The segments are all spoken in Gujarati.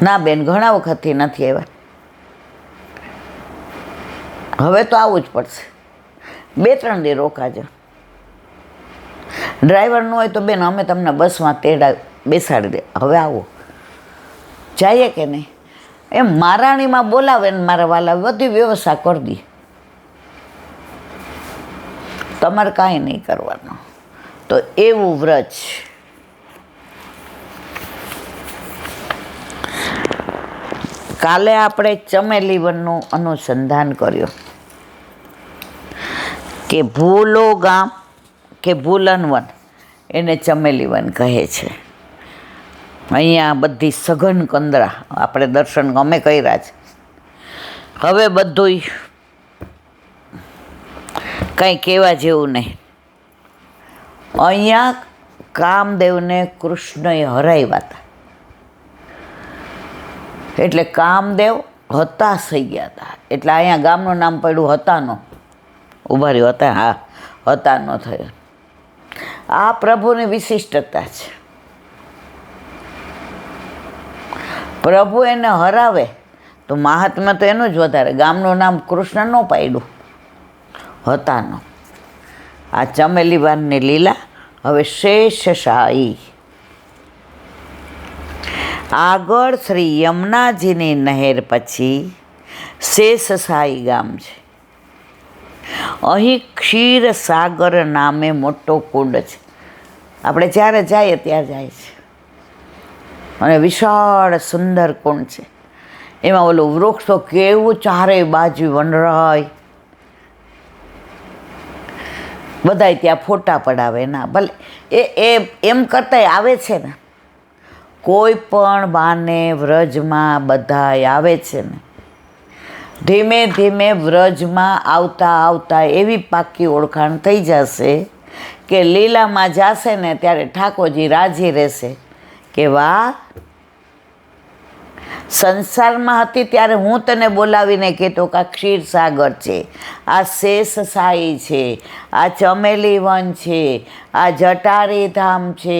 ના બેન, ઘણા વખતથી નથી આવ્યા. હવે તો આવવું જ પડશે. 2-3 દી રોકાજો. ડ્રાઈવર ન હોય તો બેન અમે તમને બસમાં તેડા બેસાડી દે. હવે આવો, જઈએ કે નહીં? એમ મારાણીમાં બોલાવે ને મારા વાલા બધી વ્યવસ્થા કરી દે. તમારે કાંઈ નહીં કરવાનું. તો એવું વ્રજ. કાલે આપણે ચમેલી વનનું અનુસંધાન કર્યું કે ભૂલો ગામ કે ભૂલન વન એને ચમેલી વન કહે છે. અહીંયા બધી સઘન કંદરા આપણે દર્શન અમે કર્યા છે. હવે બધું કંઈ કહેવા જેવું નહીં. અહીંયા કામદેવને કૃષ્ણએ હરાવ્યા હતા. એટલે કામદેવ હતાશ થઈ ગયા હતા. એટલે અહીંયા ગામનું નામ પડ્યું હતાનો. ઉભા રહ્યો હતા, હા, હતાનો થયો. આ પ્રભુની વિશિષ્ટતા છે. પ્રભુ એને હરાવે તો મહાત્મા તો એનું જ વધારે. ગામનું નામ કૃષ્ણ ન પાડ્યું, હતાનો. આ ચમેલી વનની લીલા. હવે શેષશાહી. આગળ શ્રી યમુનાજીની નહેર પછી શેષશાહી ગામ છે. અહીં ક્ષીરસાગર નામે મોટો કુંડ છે. આપણે જ્યારે જઈએ ત્યાં જાય છે. અને વિશાળ સુંદર કુંડ છે. એમાં ઓલું વૃક્ષ તો કેવું ચારેય બાજુ વનરાય. બધાય ત્યાં ફોટા પડાવે. ના ભલે એ એમ કરતાંય આવે છે ને. કોઈ પણ બાને વ્રજમાં બધાય આવે છે ને. ધીમે ધીમે વ્રજમાં આવતા આવતા એવી પાકી ઓળખાણ થઈ જશે કે લીલામાં જશે ને ત્યારે ઠાકોરજી રાજી રહેશે કે વાહ, સંસારમાં હતી ત્યારે હું તને બોલાવીને કહેતો કે આ ક્ષીરસાગર છે, આ શેષશાહી છે, આ ચમેલી વન છે, આ જટારી ધામ છે,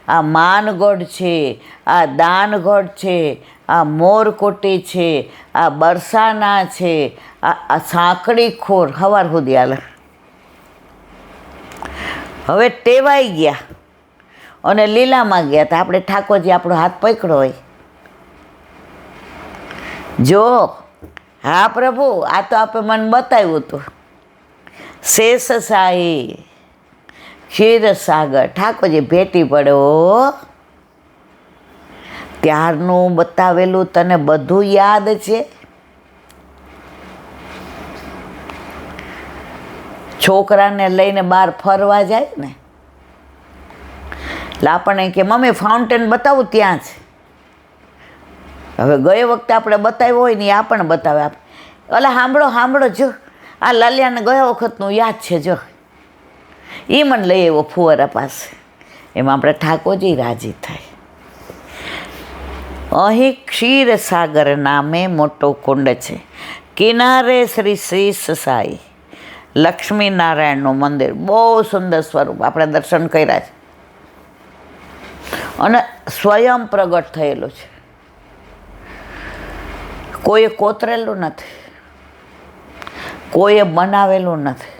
આ માનગઢ છે, આ દાનગઢ છે, આ મોરકોટી છે, આ બરસાના છે, આ સાંકડી ખોર. હવાર સુધી હાલે. હવે ટેવાઈ ગયા અને લીલામાં ગયા હતા. આપણે ઠાકોરજી આપણો હાથ પકડ્યો હોય, જો હા પ્રભુ આ તો આપણે મને બતાવ્યું હતું. શેષશાહી ક્ષીરસાગર ઠાકોરજી ભેટી પડ્યો. ત્યારનું બતાવેલું તને બધું યાદ છે. છોકરાને લઈને બહાર ફરવા જાય ને એટલે આપણને કે મમ્મી ફાઉન્ટેન બતાવું ત્યાં છે. હવે ગયે વખતે આપણે બતાવ્યો હોય ને એ આપણને બતાવે. ઓલા સાંભળો જો આ લાલિયાને ગયા વખતનું યાદ છે જો. એ મને લઈ આવ્યો ફુવારા પાસે. એમાં આપણે ઠાકોરજી રાજી થાય. અહીં ક્ષીરસાગર નામે મોટો કુંડ છે. કિનારે શ્રી શેષશાહી લક્ષ્મીનારાયણનું મંદિર. બહુ સુંદર સ્વરૂપ આપણે દર્શન કર્યા છે. અને સ્વયં પ્રગટ થયેલું છે. કોઈએ કોતરેલું નથી, કોઈએ બનાવેલું નથી.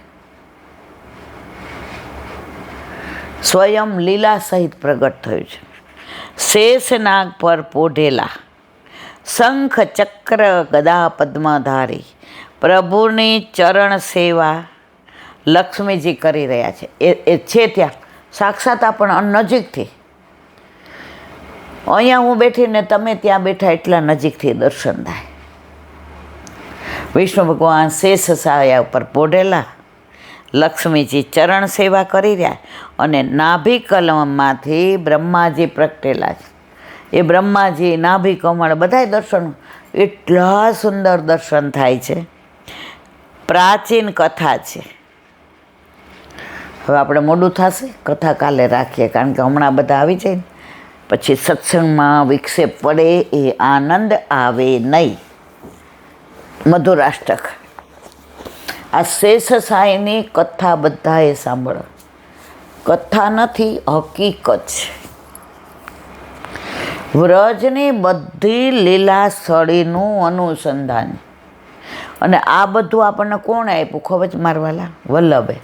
સ્વયં લીલા સહિત પ્રગટ થયું છે. શેષનાગ પર પોઢેલા શંખ ચક્ર ગદા પદ્મધારી પ્રભુની ચરણ સેવા લક્ષ્મીજી કરી રહ્યા છે. એ છે ત્યાં સાક્ષાત આપણને નજીકથી. અહીંયા હું બેઠીને તમે ત્યાં બેઠા એટલા નજીકથી દર્શન થાય. વિષ્ણુ ભગવાન શેષશાહી ઉપર પોઢેલા, લક્ષ્મીજી ચરણ સેવા કરી રહ્યા અને નાભી કમળમાંથી બ્રહ્માજી પ્રગટેલા છે. એ બ્રહ્માજી નાભી કમળ બધાય દર્શન એટલા સુંદર દર્શન થાય છે. પ્રાચીન કથા છે. હવે આપણે મોડું થશે, કથા કાલે રાખીએ કારણ કે હમણાં બધા આવી જાય ને પછી સત્સંગમાં વિક્ષેપ પડે એ આનંદ આવે નહીં. મધુરાષ્ટક આ શેષશાહીની કથા બધાએ સાંભળો. કથા નથી, હકીકત છે. વ્રજની બધી લીલા સ્થળીનું અનુસંધાન. અને આ બધું આપણને કોણે આપ્યું ખબર છે મારવાલા? વલ્લભે.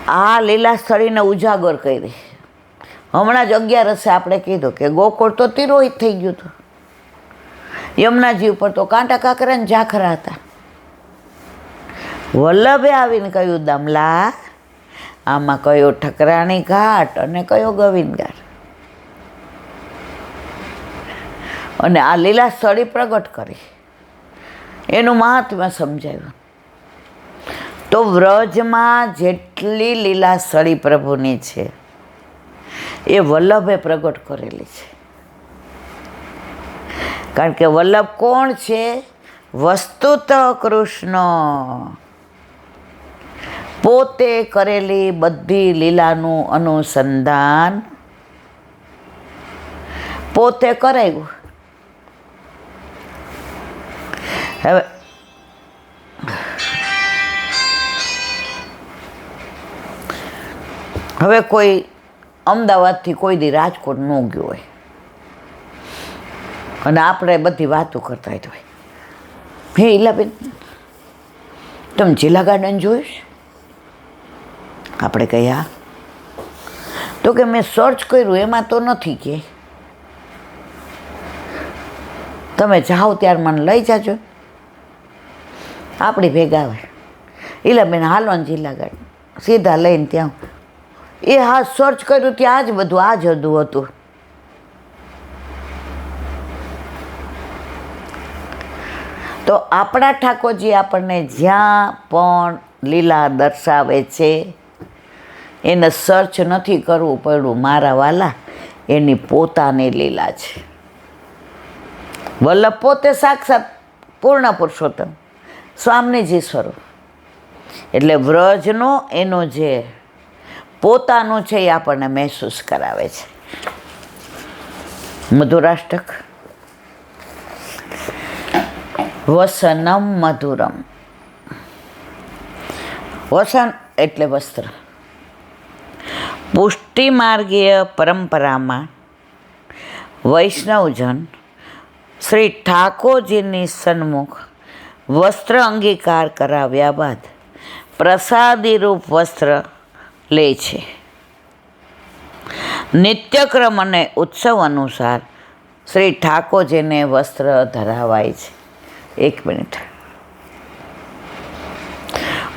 આ લીલા સ્થળીને ઉજાગર કરી. હમણાં જ 11 આપણે કીધું કે ગોકુળ તો તિરોહિત થઈ ગયું હતું. યમુનાજી ઉપર તો કાંટા કાંકરા ને ઝાખરા હતા. વલ્લભે આવીને કહ્યું, દમલા આમાં કયો ઠકરાણી ઘાટ અને કયો ગોવિંદ ઘાટ. અને આ લીલા સ્થળી પ્રગટ કરી, એનું મહાત્મ્ય સમજાવ્યું. તો વ્રજમાં જેટલી લીલા સ્થળી પ્રભુની છે એ વલ્લભે પ્રગટ કરેલી છે. કારણ કે વલ્લભ કોણ છે? વસ્તુત કૃષ્ણ. પોતે કરેલી બધી લીલાનું અનુસંધાન પોતે કરાવ્યું. હવે કોઈ અમદાવાદથી કોઈ દી રાજકોટ ન ગયો હોય અને આપણે બધી વાતો કરતા હોય, હે ઈલાબેન તમે જિલ્લા ગાર્ડન જોયું છે? આપણે કહ્યા તો કે મેં સર્ચ કર્યું, એમાં તો નથી. કે તમે જાઓ ત્યારે મને લઈ જાજો, આપણી ભેગા આવે. ઈલાબેન હાલો ને જિલ્લા ગાર્ડન, સીધા લઈને ત્યાં. એ હા સર્ચ કર્યું ત્યાં જ બધું આ જ હતું. તો આપણા ઠાકોરજી આપણને જ્યાં પણ લીલા દર્શાવે છે એને સર્ચ નથી કરવું પડ્યું. મારા વાલા, એની પોતાની લીલા છે. વલ્લભ પોતે સાક્ષાત પૂર્ણ પુરુષોત્તમ સ્વામીજી સ્વરૂપ. એટલે વ્રજનો એનો જે પોતાનું છે એ આપણને મહેસૂસ કરાવે છે. મધુરાષ્ટક. વસનમ મધુરમ. વસન એટલે વસ્ત્ર. પુષ્ટિ માર્ગીય પરંપરામાં વૈષ્ણવજન શ્રી ઠાકોરજીની સન્મુખ વસ્ત્ર અંગીકાર કરાવ્યા બાદ પ્રસાદીરૂપ વસ્ત્ર લે છે. નિત્યક્રમ અને ઉત્સવ અનુસાર શ્રી ઠાકોરજીને વસ્ત્ર ધરાવાય છે. 1 મિનિટ.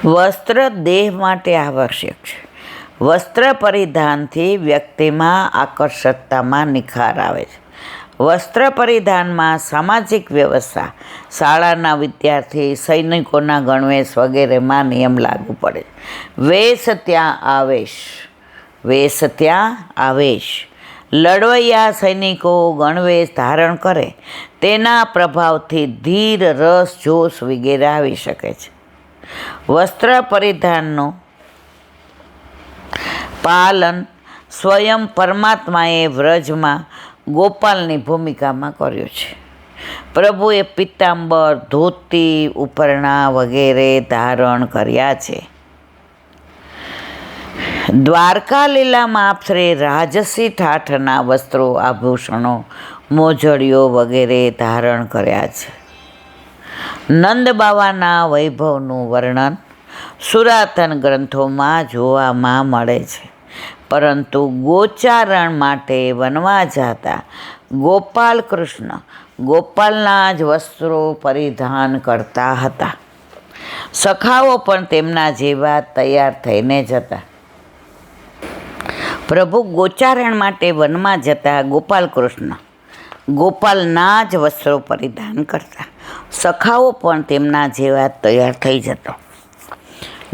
વસ્ત્ર દેહ માટે આવશ્યક છે. વસ્ત્ર પરિધાનથી વ્યક્તિમાં આકર્ષકતામાં નિખાર આવે છે. વસ્ત્ર પરિધાનમાં સામાજિક વ્યવસ્થા, શાળાના વિદ્યાર્થી, સૈનિકોના ગણવેશ વગેરેમાં નિયમ લાગુ પડે. વેશ ત્યાં આવેશ. વેશ ત્યાં આવેશ. લડવૈયા સૈનિકો ગણવેશ ધારણ કરે તેના પ્રભાવથી ધીર, રસ, જોશ વગેરે આવી શકે છે. વસ્ત્ર પરિધાનનું પાલન સ્વયં પરમાત્માએ વ્રજમાં ગોપાલની ભૂમિકામાં કર્યું છે. પ્રભુએ પિત્તાંબર, ધોતી, ઉપરણા વગેરે ધારણ કર્યા છે. દ્વારકા લીલામાં આપશ્રી રાજસી ઠાઠના વસ્ત્રો, આભૂષણો, મોજડીઓ વગેરે ધારણ કર્યા છે. નંદ બાવાના વૈભવનું વર્ણન સુરાતન ગ્રંથોમાં જોવામાં મળે છે. પરંતુ ગોચારણ માટે વનવા જતા ગોપાલ કૃષ્ણ ગોપાલના જ વસ્ત્રો પરિધાન કરતા હતા. સખાઓ પણ તેમના જેવા તૈયાર થઈને જતા. પ્રભુ ગોચારણ માટે વનમાં જતા ગોપાલ કૃષ્ણ ગોપાલના જ વસ્ત્રો પરિધાન કરતા. સખાઓ પણ તેમના જેવા તૈયાર થઈ જતા.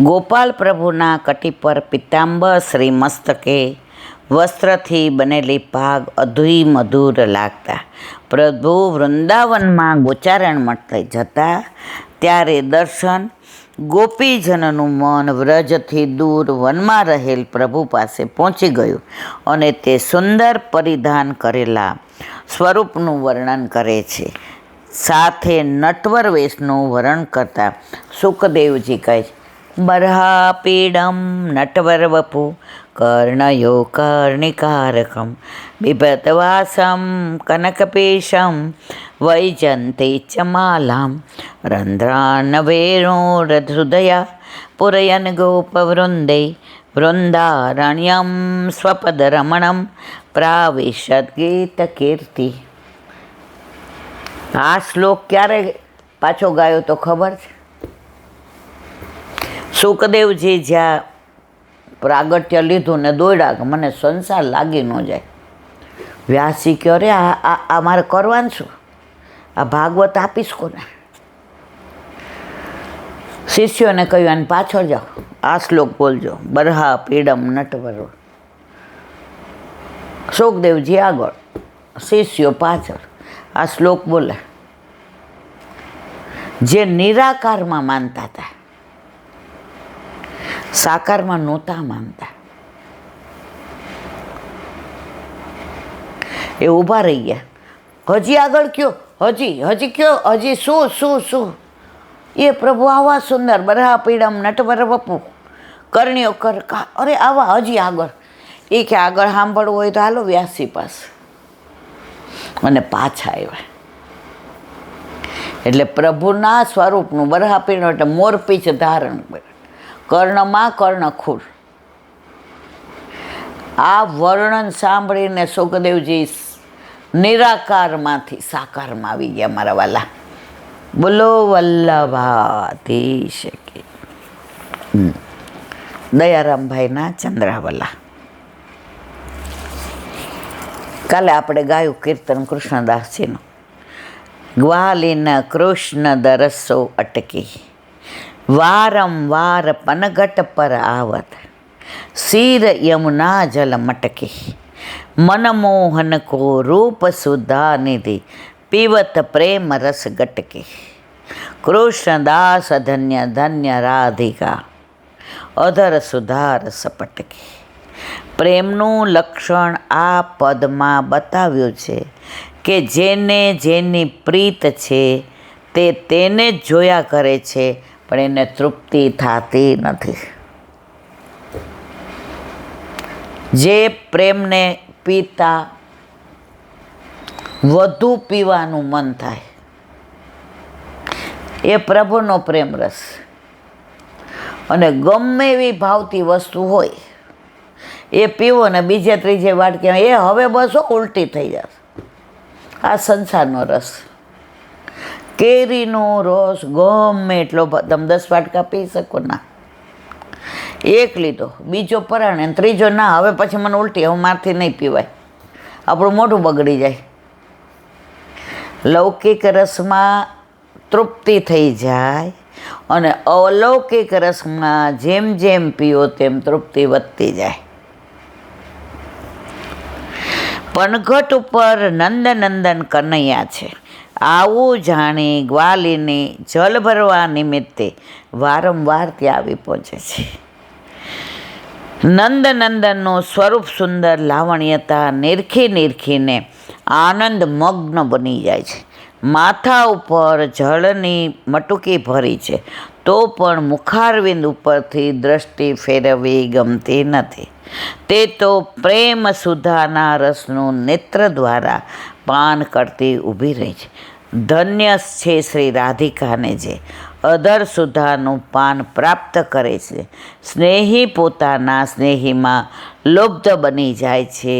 ગોપાલ પ્રભુના કટી પર પિત્તાંબર, શ્રી મસ્તકે વસ્ત્રથી બનેલી પાગ અધુઈ મધુર લાગતા. પ્રભુ વૃંદાવનમાં ગોચારણ માટે જતા ત્યારે દર્શન ગોપીજનનું મન વ્રજથી દૂર વનમાં રહેલ પ્રભુ પાસે પહોંચી ગયું અને તે સુંદર પરિધાન કરેલા સ્વરૂપનું વર્ણન કરે છે. સાથે નટવર વેશનું વર્ણન કરતા સુખદેવજી કહે છે, બરહાપીડમ નટવર વપુ કર્ણયો કર્ણિકારકમ બિભતવાસમ કનકપીશમ વૈજંતી ચ માલામ રંધ્રાન્નવેણોરહૃદયા પુરયન ગોપવૃંદે વૃંદારણ્યમ સ્વપદરમણમ પ્રાવિશદ ગીત કીર્તિ. આ શ્લોક ક્યારે પાછો ગાયો તો ખબર છે? સુખદેવજી જ્યાં પ્રાગટ્ય લીધું ને દોડ્યા કે મને સંસાર લાગી ન જાય. વ્યાસજી કહો રે આ મારે કરવાનું શું? આ ભાગવત આપીશ કોને? શિષ્યોને કહ્યું આને પાછળ જાઓ, આ શ્લોક બોલજો, બરહા પીડમ નટવર. સુખદેવજી આગળ, શિષ્યો પાછળ, આ શ્લોક બોલે. જે નિરાકારમાં માનતા હતા, સાકારમાં નહોતા માનતા, એ ઊભા રહી ગયા. હજી આગળ કયો, હજી કયો, હજી શું? એ પ્રભુ આવા સુંદર બરહા પીડમ નટવર વપુ કરણીઓ અરે આવા હજી આગળ. એ કે આગળ સાંભળવું હોય તો હાલો વ્યાસજી પાસે. અને પાછા આવ્યા. એટલે પ્રભુના સ્વરૂપનું બરહા પીડમ એટલે મોરપીંછ ધારણ કરે, કર્ણમાં કર્ણખૂળ. આ વર્ણન સાંભળીને સુખદેવજી નિરાકારમાંથી સાકારમાં આવી ગયા. મારા વાલા, બોલો વલ્લભાધીશ કે. દયારામભાઈના ચંદ્રાવલા. કાલે આપણે ગાયું કીર્તન કૃષ્ણદાસજીનું. ગ્વાલિન કૃષ્ણ દરસો અટકી, વારંવાર પનઘટ પર આવત, શીર યમુના જલ મટકી, મનમોહન કો રૂપ સુધા નિધિ, પીવત પ્રેમ રસ ગટકી. કૃષ્ણદાસ ધન્ય ધન્ય રાધિકા, અધર સુધાર સપટકી. પ્રેમનું લક્ષણ આ પદમાં બતાવ્યું છે કે જેને જેની પ્રીત છે તે તેને જ જોયા કરે છે, પણ એને તૃપ્તિ થતી નથી. જે પ્રેમને પીતા વધુ પીવાનું મન થાય એ પ્રભુનો પ્રેમ રસ. અને ગમે એવી ભાવતી વસ્તુ હોય એ પીવો ને બીજે ત્રીજે વાટકે એ હવે બસો ઉલટી થઈ જશે. આ સંસારનો રસ. કેરીનો રસ ગમે એટલો તમે 10 વાટકા પી શકો ના. એક લીધો, બીજો પરાણે, ત્રીજો ના, હવે પછી મને ઉલટી, હવે મારથી નહીં પીવાય, આપણું મોઢું બગડી જાય. લૌકિક રસમાં તૃપ્તિ થઈ જાય અને અલૌકિક રસમાં જેમ જેમ પીઓ તેમ તૃપ્તિ વધતી જાય. પનઘટ ઉપર નંદનંદન કનૈયા છે, આવું જાણી ગ્વાલિની જલ ભરવા નિમિત્તે વારંવાર ત્યાં આવી પહોંચે છે. નંદનંદનનું સ્વરૂપ સુંદર લાવણ્યતા નિરખીને આનંદ મગ્ન બની જાય છે. માથા ઉપર જળની મટુકી ભરી છે તો પણ મુખારવિંદ ઉપરથી દ્રષ્ટિ ફેરવવી ગમતી નથી. તે તો પ્રેમ સુધાના રસનું નેત્ર દ્વારા પાન કરતી ઊભી રહી છે. ધન્ય છે શ્રી રાધિકાને જે અધર સુધાનું પાન પ્રાપ્ત કરે છે. સ્નેહી પોતાના સ્નેહીમાં લુબ્ધ બની જાય છે.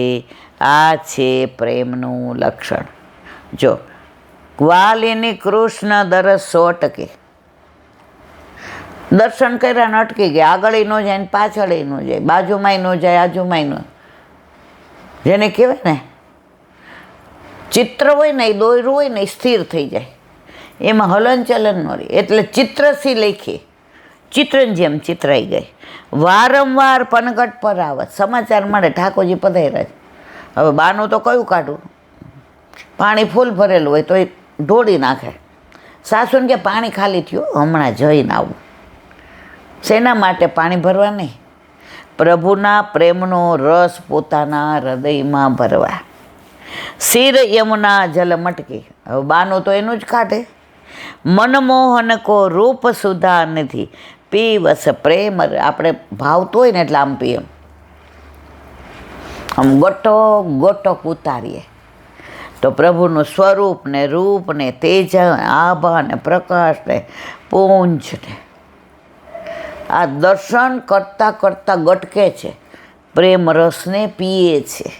આ છે પ્રેમનું લક્ષણ. જો ગ્વાલિની કૃષ્ણ દરસો અટકે, દર્શન કર્યા ને અટકી ગયા. આગળ ન જાય ને પાછળ ન જાય, બાજુમાંય ન જાય, આજુમાંય ન. જેને કહેવાય ને ચિત્ર હોય ને એ દોર્યું હોય ને એ સ્થિર થઈ જાય, એમાં હલનચલન ન રહે. એટલે ચિત્રસી લખી, ચિત્રની જેમ ચિત્રાઈ ગઈ. વારંવાર પનઘટ પર આવત, સમાચાર મળે ઠાકોરજી પધાર્યા છે. હવે બાનું તો કયું કાઢવું? પાણી ફૂલ ભરેલું હોય તો એ ઢોળી નાખે. સાસુને કે પાણી ખાલી થયું, હમણાં જઈને આવું. શેના માટે પાણી ભરવા? નહીં, પ્રભુના પ્રેમનો રસ પોતાના હૃદયમાં ભરવા. શિર યમુના જલ મટકી, હવે બાનું તો એનું જ કાઢે. મનમોહન કો રૂપ સુધા નથી, પીવસ પ્રેમ. આપણે ભાવતો હોય ને એટલે આમ પીએ. આમ ગોટક ઉતારીએ તો પ્રભુનું સ્વરૂપ ને રૂપ ને તેજ, આભા ને પ્રકાશ ને પુંજ ને આ દર્શન કરતાં કરતાં ગટકે છે, પ્રેમ રસને પીએ છે.